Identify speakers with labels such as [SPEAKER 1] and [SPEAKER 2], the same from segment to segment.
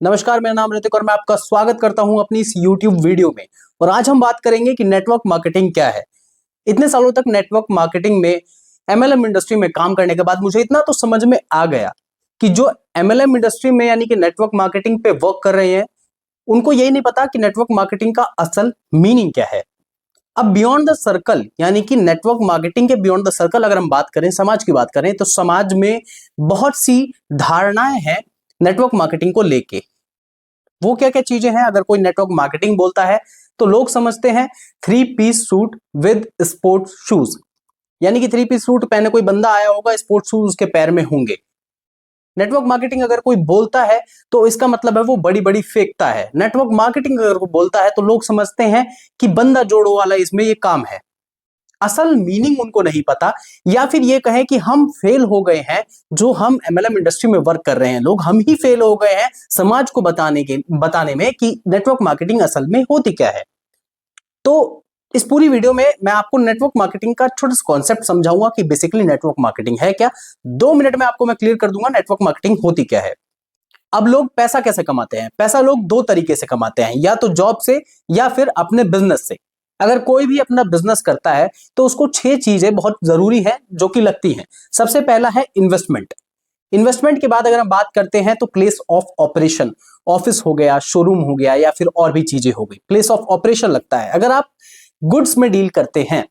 [SPEAKER 1] नमस्कार, मेरा नाम ऋतिक और मैं आपका स्वागत करता हूं अपनी इस YouTube वीडियो में। और आज हम बात करेंगे कि नेटवर्क मार्केटिंग क्या है। इतने सालों तक नेटवर्क मार्केटिंग में MLM इंडस्ट्री में काम करने के बाद मुझे इतना तो समझ में आ गया कि जो MLM इंडस्ट्री में यानी कि नेटवर्क मार्केटिंग पे वर्क कर रहे हैं, उनको यही नहीं पता कि नेटवर्क मार्केटिंग का असल मीनिंग क्या है। अब बियॉन्ड द सर्कल यानी कि नेटवर्क मार्केटिंग के बियॉन्ड द सर्कल अगर हम बात करें, समाज की बात करें, तो समाज में बहुत सी धारणाएं हैं नेटवर्क मार्केटिंग को लेके। वो क्या क्या चीजें हैं? अगर कोई नेटवर्क मार्केटिंग बोलता है तो लोग समझते हैं 3 piece suit with sports shoes, यानी कि 3 पीस सूट पहने कोई बंदा आया होगा, स्पोर्ट्स शूज उसके पैर में होंगे। नेटवर्क मार्केटिंग अगर कोई बोलता है तो इसका मतलब है वो बड़ी बड़ी फेंकता है। नेटवर्क मार्केटिंग अगर कोई बोलता है तो लोग समझते हैं कि बंदा जोड़ो वाला इसमें ये काम है। असल मीनिंग उनको नहीं पता, या फिर ये कहें कि हम फेल हो गए हैं। जो हम MLM इंडस्ट्री में वर्क कर रहे हैं लोग, हम ही फेल हो गए हैं समाज को बताने में कि नेटवर्क मार्केटिंग असल में होती क्या है। तो इस पूरी वीडियो में मैं आपको नेटवर्क मार्केटिंग का छोटा सा कॉन्सेप्ट समझाऊंगा कि बेसिकली नेटवर्क मार्केटिंग है क्या। 2 मिनट में आपको मैं क्लियर कर दूंगा नेटवर्क मार्केटिंग होती क्या है। अब लोग पैसा कैसे कमाते हैं? पैसा लोग 2 तरीके से कमाते हैं, या तो जॉब से या फिर अपने बिजनेस से। अगर कोई भी अपना बिजनेस करता है तो उसको 6 चीजें बहुत जरूरी है जो कि लगती हैं। सबसे पहला है इन्वेस्टमेंट। इन्वेस्टमेंट के बाद अगर हम बात करते हैं तो प्लेस ऑफ ऑपरेशन, ऑफिस हो गया, शोरूम हो गया, या फिर और भी चीजें हो गई। प्लेस ऑफ ऑपरेशन लगता है। अगर आप गुड्स में डील करते हैं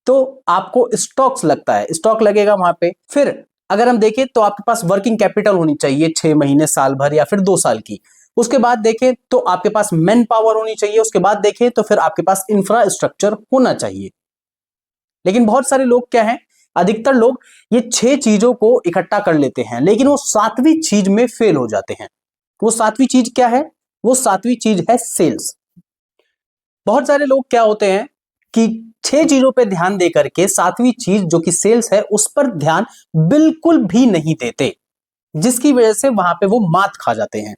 [SPEAKER 1] तो आपको स्टॉक्स लगता है, स्टॉक लगेगा वहां पे। फिर अगर हम देखें तो आपके पास वर्किंग कैपिटल होनी चाहिए 6 महीने, साल भर या फिर 2 साल की। उसके बाद देखें तो आपके पास मैन पावर होनी चाहिए। उसके बाद देखें तो फिर आपके पास इंफ्रास्ट्रक्चर होना चाहिए। लेकिन बहुत सारे लोग क्या हैं, अधिकतर लोग ये 6 चीजों को इकट्ठा कर लेते हैं, लेकिन वो 7वीं चीज में फेल हो जाते हैं। वो 7वीं चीज क्या है? वो 7वीं चीज है सेल्स। बहुत सारे लोग क्या होते हैं कि 6 चीजों पे ध्यान दे करके 7वीं चीज जो कि सेल्स है उस पर ध्यान बिल्कुल भी नहीं देते, जिसकी वजह से वहां पे वो मात खा जाते हैं।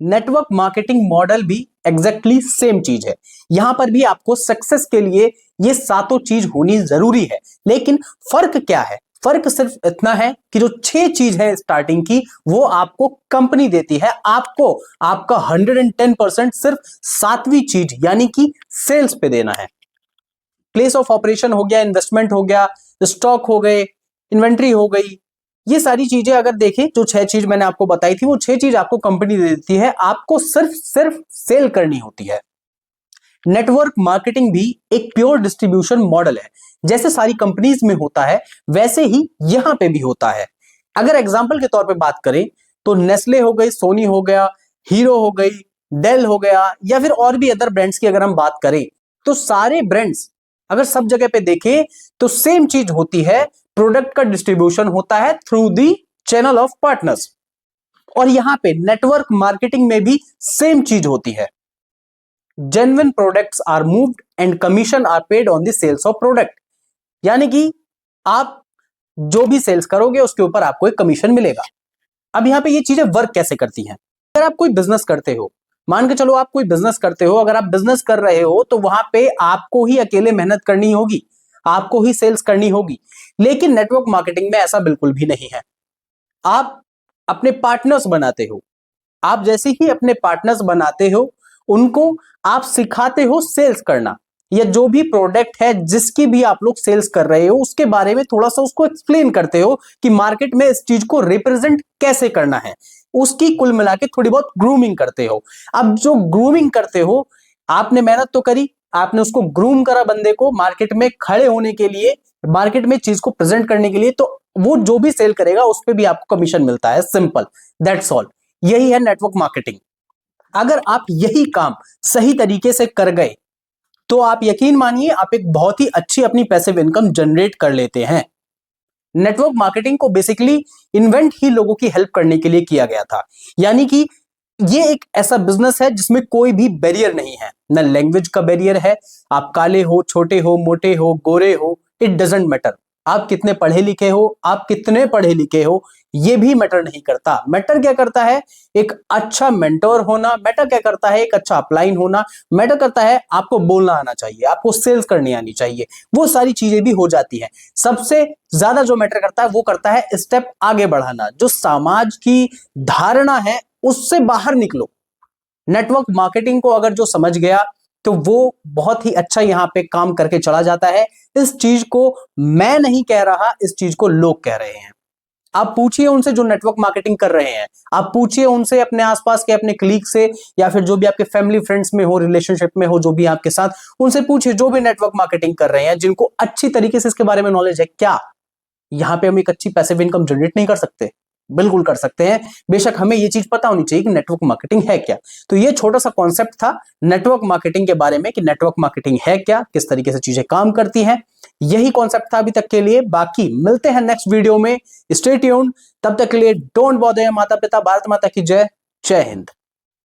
[SPEAKER 1] नेटवर्क मार्केटिंग मॉडल भी एग्जैक्टली सेम चीज है। यहां पर भी आपको सक्सेस के लिए ये 7 चीज होनी जरूरी है। लेकिन फर्क क्या है? फर्क सिर्फ इतना है कि जो 6 चीज है स्टार्टिंग की, वो आपको कंपनी देती है। आपको आपका 110% सिर्फ 7वीं चीज यानी कि सेल्स पे देना है। प्लेस ऑफ ऑपरेशन हो गया, इन्वेस्टमेंट हो गया, स्टॉक हो गए, इन्वेंट्री हो गई। ये सारी चीजें अगर देखें, जो 6 चीज मैंने आपको बताई थी, वो 6 चीज आपको कंपनी दे देती है। आपको सिर्फ सेल करनी होती है। नेटवर्क मार्केटिंग भी एक प्योर डिस्ट्रीब्यूशन मॉडल है। जैसे सारी कंपनीज में होता है वैसे ही यहां पे भी होता है। अगर एग्जांपल के तौर पे बात करें तो नेस्ले हो गई, सोनी हो गया, हीरो हो गई, डेल हो गया, या फिर और भी अदर ब्रांड्स की अगर हम बात करें तो सारे ब्रांड्स अगर सब जगह पे देखें तो सेम चीज होती है। प्रोडक्ट का डिस्ट्रीब्यूशन होता है through the channel of partners. और यहां पे नेटवर्क मार्केटिंग में भी सेम चीज होती है। Genuine products are moved and commission are paid on the sales of product, यानी कि आप जो भी सेल्स करोगे उसके ऊपर आपको एक कमीशन मिलेगा। अब यहां पे ये चीजें वर्क कैसे करती हैं? अगर आप कोई बिजनेस करते हो, मान के चलो आप कोई बिजनेस करते हो, अगर आप बिजनेस कर रहे हो तो वहां पे आपको ही अकेले मेहनत करनी होगी, आपको ही सेल्स करनी होगी। लेकिन नेटवर्क मार्केटिंग में ऐसा बिल्कुल भी नहीं है। आप अपने पार्टनर्स बनाते हो। आप जैसे ही अपने पार्टनर्स बनाते हो, उनको आप सिखाते हो सेल्स करना, या जो भी प्रोडक्ट है जिसकी भी आप लोग सेल्स कर रहे हो उसके बारे में थोड़ा सा उसको एक्सप्लेन करते हो कि मार्केट में इस चीज को रिप्रेजेंट कैसे करना है। उसकी कुल मिला के थोड़ी बहुत ग्रूमिंग करते हो। अब जो ग्रूमिंग करते हो, आपने मेहनत तो करी, आपने उसको ग्रूम करा बंदे को मार्केट में खड़े होने के लिए, मार्केट में चीज को प्रेजेंट करने के लिए, तो वो जो भी सेल करेगा उस पर भी आपको कमीशन मिलता है। Simple, that's all. यही है नेटवर्क मार्केटिंग। अगर आप यही काम सही तरीके से कर गए तो आप यकीन मानिए आप एक बहुत ही अच्छी अपनी पैसिव इनकम जनरेट कर लेते हैं। नेटवर्क मार्केटिंग को बेसिकली इन्वेंट ही लोगों की हेल्प करने के लिए किया गया था। यानी कि ये एक ऐसा बिजनेस है जिसमें कोई भी बैरियर नहीं है। ना लैंग्वेज का बैरियर है। आप काले हो, छोटे हो, मोटे हो, गोरे हो, इट डजेंट मैटर। आप कितने पढ़े लिखे हो, आप कितने पढ़े लिखे हो, ये भी मैटर नहीं करता। मैटर क्या करता है? एक अच्छा मेंटोर होना। मैटर क्या करता है? एक अच्छा अपलाइन होना। मैटर करता है आपको बोलना आना चाहिए, आपको सेल्स करनी आनी चाहिए। वो सारी चीजें भी हो जाती हैं। सबसे ज्यादा जो मैटर करता है वो करता है स्टेप आगे बढ़ाना। जो समाज की धारणा है उससे बाहर निकलो। नेटवर्क मार्केटिंग को अगर जो समझ गया तो वो बहुत ही अच्छा यहां पे काम करके चला जाता है। इस चीज को मैं नहीं कह रहा, इस चीज को लोग कह रहे हैं। आप पूछिए उनसे जो नेटवर्क मार्केटिंग कर रहे हैं, आप पूछिए उनसे अपने आसपास के अपने कलीग से, या फिर जो भी आपके फैमिली फ्रेंड्स में हो, रिलेशनशिप में हो, जो भी आपके साथ, उनसे पूछिए जो भी नेटवर्क मार्केटिंग कर रहे हैं, जिनको अच्छी तरीके से इसके बारे में नॉलेज है। क्या यहां पे हम एक अच्छी पैसिव इनकम जनरेट नहीं कर सकते? बिल्कुल कर सकते हैं। बेशक हमें ये चीज पता होनी चाहिए कि नेटवर्क मार्केटिंग है क्या। तो ये छोटा सा कॉन्सेप्ट था नेटवर्क मार्केटिंग के बारे में कि नेटवर्क मार्केटिंग है क्या, किस तरीके से चीजें काम करती हैं। यही कॉन्सेप्ट था अभी तक के लिए। बाकी मिलते हैं नेक्स्ट वीडियो में। Stay tuned. तब तक के लिए डोंट बॉदर। माता पिता, भारत माता की जय। जय हिंद।